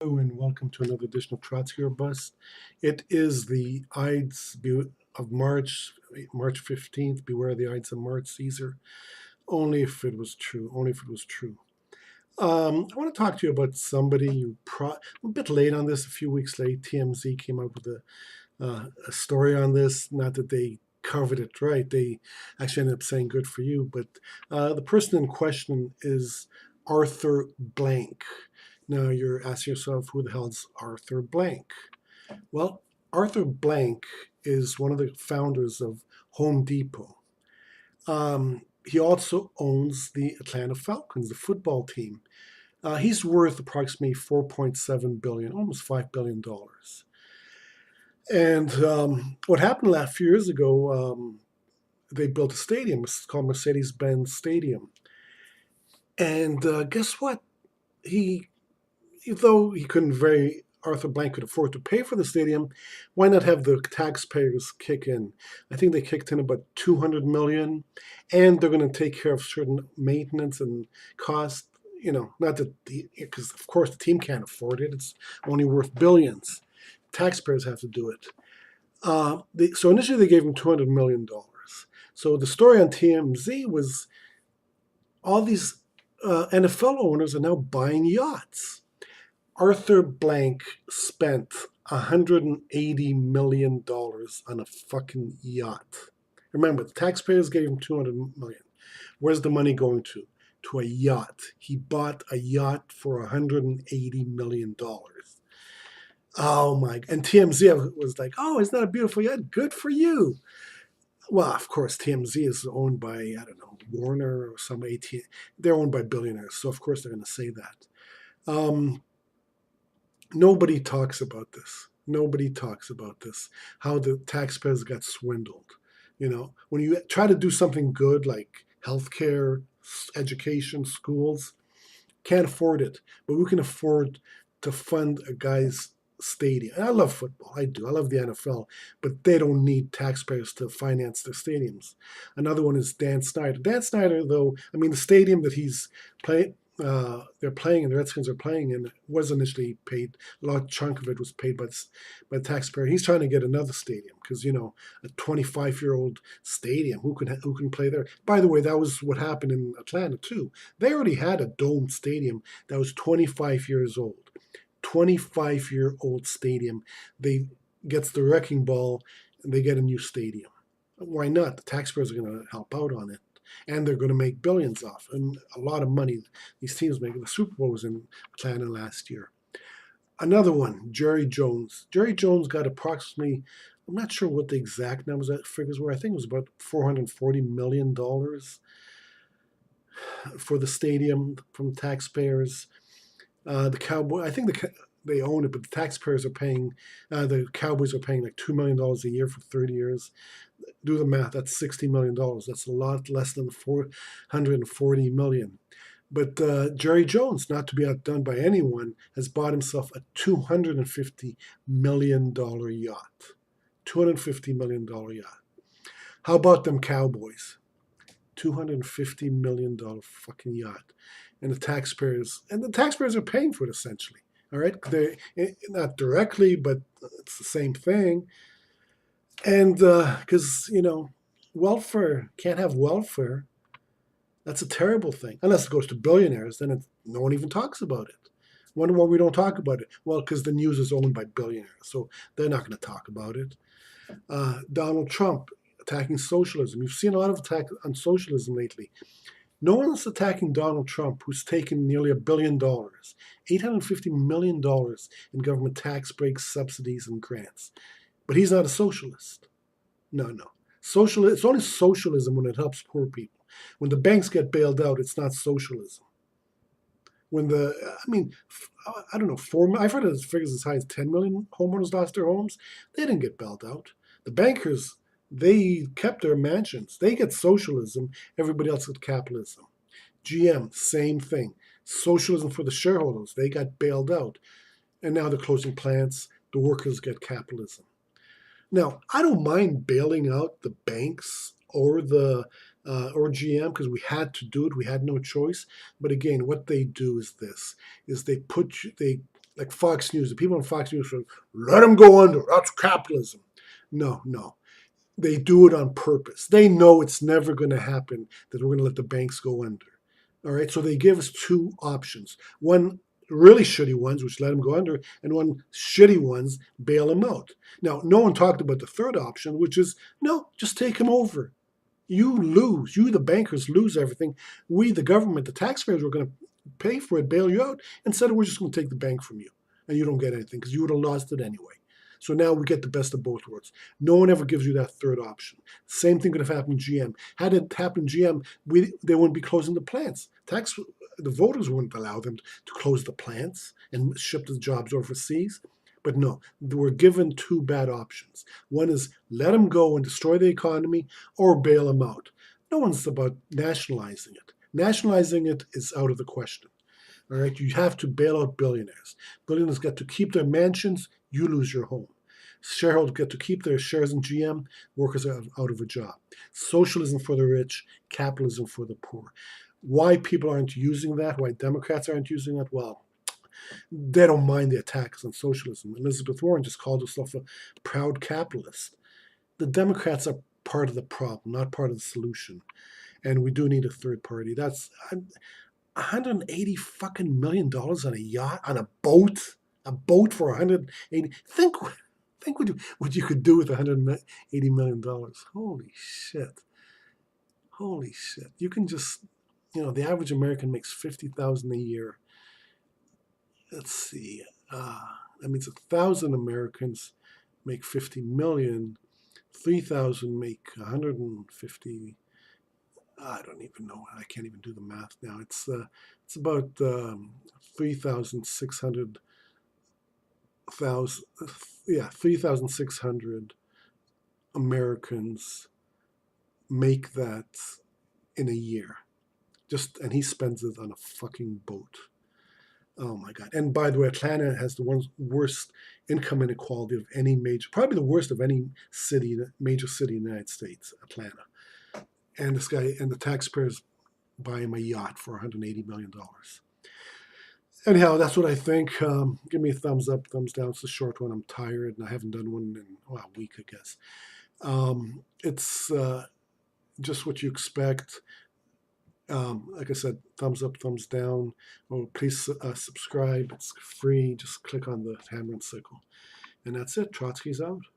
Hello and welcome to another edition of Trotsky or Bust. It is the Ides of March 15th. Beware the Ides of March, Caesar. Only if it was true. Only if it was true. I want to talk to you about somebody a bit late on this, a few weeks late. TMZ came out with a story on this. Not that they covered it right. They actually ended up saying good for you. But the person in question is Arthur Blank. Now you're asking yourself, who the hell's Arthur Blank? Well, Arthur Blank is one of the founders of Home Depot. He also owns the Atlanta Falcons, the football team. He's worth approximately 4.7 billion, almost $5 billion. And what happened a few years ago, they built a stadium. It's called Mercedes-Benz Stadium. And guess what? Though he couldn't very Arthur Blank could afford to pay for the stadium, why not have the taxpayers kick in? I think they kicked in about 200 million, and they're going to take care of certain maintenance and costs. Not that because of course the team can't afford it; it's only worth billions. Taxpayers have to do it. So initially they gave him $200 million. So the story on TMZ was all these NFL owners are now buying yachts. Arthur Blank spent $180 million on a fucking yacht. Remember, the taxpayers gave him $200 million. Where's the money going to? To a yacht. He bought a yacht for $180 million. Oh my! And TMZ was like, "Oh, isn't that a beautiful yacht? Good for you." Well, of course, TMZ is owned by, I don't know, Warner or some AT. They're owned by billionaires, so of course they're going to say that. Nobody talks about this. Nobody talks about this. How the taxpayers got swindled. When you try to do something good like healthcare, education, schools, can't afford it, but we can afford to fund a guy's stadium. And I love football. I do. I love the NFL, but they don't need taxpayers to finance their stadiums. Another one is Dan Snyder. Dan Snyder, though, I mean, the stadium that they're playing in, the Redskins are playing in, was initially paid. A large chunk of it was paid by the taxpayer. He's trying to get another stadium because a 25-year-old stadium, who can play there? By the way, that was what happened in Atlanta too. They already had a domed stadium that was 25 years old. 25-year-old stadium. They gets the wrecking ball and they get a new stadium. Why not? The taxpayers are going to help out on it, and they're going to make billions off, and a lot of money these teams make. The Super Bowl was in Atlanta last year. Another one, Jerry Jones. Jerry Jones got approximately, I'm not sure what the exact figures were. I think it was about $440 million for the stadium from taxpayers. The Cowboy, I think they own it, but the taxpayers are paying. The Cowboys are paying like $2 million a year for 30 years. Do the math. That's $60 million. That's a lot less than $440 million. But Jerry Jones, not to be outdone by anyone, has bought himself a $250 million yacht. $250 million yacht. How about them Cowboys? $250 million fucking yacht. And the taxpayers are paying for it essentially. All right, they not directly, but it's the same thing. And because welfare can't have welfare. That's a terrible thing. Unless it goes to billionaires, then no one even talks about it. Wonder why we don't talk about it? Well, because the news is owned by billionaires, so they're not going to talk about it. Donald Trump attacking socialism. You've seen a lot of attack on socialism lately. No one's attacking Donald Trump, who's taken nearly $1 billion, $850 million in government tax breaks, subsidies, and grants. But he's not a socialist. No. It's only socialism when it helps poor people. When the banks get bailed out, it's not socialism. I don't know, I've heard of figures as high as 10 million homeowners lost their homes. They didn't get bailed out. The bankers, they kept their mansions. They get socialism. Everybody else got capitalism. GM, same thing. Socialism for the shareholders. They got bailed out. And now they're closing plants. The workers get capitalism. Now, I don't mind bailing out the banks or GM because we had to do it. We had no choice. But again, what they do is this: they like Fox News. The people on Fox News say, let them go under. That's capitalism. No, no. They do it on purpose. They know it's never going to happen that we're going to let the banks go under. All right. So they give us two options. One, really shitty ones, which let them go under, and one, shitty ones, bail them out. Now, no one talked about the third option, which is no, just take them over. You lose. You, the bankers, lose everything. We, the government, the taxpayers, are going to pay for it, bail you out. Instead, we're just going to take the bank from you, and you don't get anything because you would have lost it anyway. So now we get the best of both worlds. No one ever gives you that third option. Same thing could have happened in GM. Had it happened in GM, they wouldn't be closing the plants. The voters wouldn't allow them to close the plants and ship the jobs overseas. But no, they were given two bad options. One is let them go and destroy the economy, or bail them out. No one's about nationalizing it. Nationalizing it is out of the question. All right, you have to bail out billionaires. Billionaires get to keep their mansions, you lose your home. Shareholders get to keep their shares in GM, workers are out of a job. Socialism for the rich, capitalism for the poor. Why people aren't using that, why Democrats aren't using that, well, they don't mind the attacks on socialism. Elizabeth Warren just called herself a proud capitalist. The Democrats are part of the problem, not part of the solution. And we do need a third party. That's 180 fucking million dollars on a yacht, on a boat for 180. Think what you could do with 180 million dollars. Holy shit! Holy shit! You can just, the average American makes 50,000 a year. Let's see. That means 1,000 Americans make 50 million. 3,000 make 150. I don't even know. I can't even do the math now. It's about 3,600 thousand. Yeah, 3,600 Americans make that in a year. And he spends it on a fucking boat. Oh my god! And by the way, Atlanta has the worst income inequality of any probably the worst of any major city in the United States. Atlanta, and this guy and the taxpayers buy him a yacht for $180 million. Anyhow, that's what I think. Give me a thumbs up, thumbs down. It's a short one. I'm tired, and I haven't done one in a week, I guess. It's just what you expect. Like I said, thumbs up, thumbs down. Oh, please subscribe. It's free. Just click on the hammer and sickle. And that's it. Trotsky's out.